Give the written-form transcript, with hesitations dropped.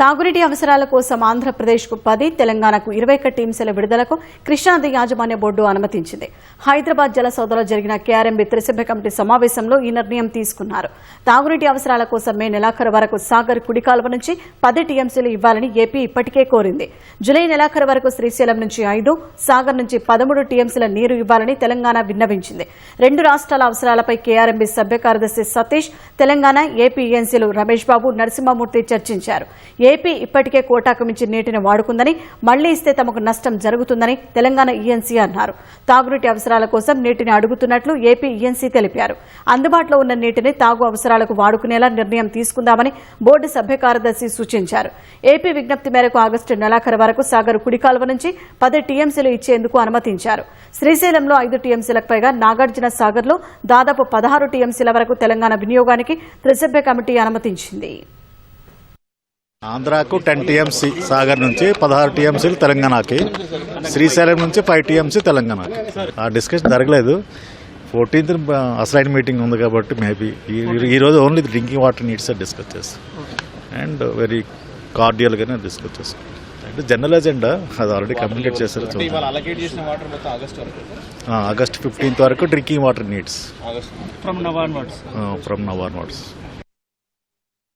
తాగునీటి అవసరాల కోసం ఆంధ్రప్రదేశ్కు 10, తెలంగాణకు 21 టీమ్స్ల విడుదలకు కృష్ణానది యాజమాన్య బోర్డు అనుమతించింది. హైదరాబాద్ జలసౌధలో జరిగిన కేఆర్ఎంబీ త్రిసభ్య కమిటీ సమావేశంలో ఈ నిర్ణయం తీసుకున్నారు. తాగునీటి అవసరాల కోసం మే నెలాఖరు వరకు సాగర్ కుడి కాలువ నుంచి 10 టీఎంసీలు ఇవ్వాలని ఏపీ ఇప్పటికే కోరింది. జులై నెలాఖరు వరకు శ్రీశైలం నుంచి 5, సాగర్ నుంచి 13 టీఎంసీల నీరు ఇవ్వాలని తెలంగాణ విన్నవించింది. రెండు రాష్ట్రాల అవసరాలపై కేఆర్ఎంబీ సభ్య కార్యదర్శి సతీష్, తెలంగాణ ఏపీ ఈఎన్సీలు రమేష్ బాబు, నరసింహమూర్తి చర్చించారు. ఏపీ ఇప్పటికే కోటాకు మించి నీటిని వాడుకుందని, మళ్లీ ఇస్తే తమకు నష్టం జరుగుతుందని తెలంగాణ ఈఎన్సీ అన్నారు. తాగునీటి అవసరాల కోసం నీటిని అడుగుతున్నట్లు ఏపీ ఈఎన్సీ తెలిపారు. అందుబాటులో ఉన్న నీటిని తాగు అవసరాలకు వాడుకునేలా నిర్ణయం తీసుకుందామని బోర్డు సభ్య కార్యదర్శి సూచించారు. ఏపీ విజ్ఞప్తి మేరకు ఆగస్టు నెలాఖరు వరకు సాగర్ కుడి కాలువ నుంచి 10 టీఎంసీలు ఇచ్చేందుకు అనుమతించారు. శ్రీశైలంలో 5 టీఎంసీలకు పైగా, నాగార్జున సాగర్లో దాదాపు 16 టీఎంసీల వరకు తెలంగాణ వినియోగానికి త్రిసభ్య కమిటీ అనుమతించింది. ఆంధ్రాకు 10 టీఎంసీ సాగర్ నుంచి, 16 టీఎంసీలు తెలంగాణకి, శ్రీశైలం నుంచి 5 టీఎంసీ తెలంగాణకి. ఆ డిస్కషన్ జరగలేదు. 14th అసైన్ మీటింగ్ ఉంది కాబట్టి మేబీ ఈరోజు only drinking water needs discuss చేస్తాం అండ్ వెరీ కార్డియల్గానే డిస్కస్ చేస్తాం. అంటే జనరల్ ఎజెండా అది ఆల్రెడీ కమ్యూనికేట్ చేశారు. ఆగస్ట్ 15th వరకు drinking water needs from now onwards.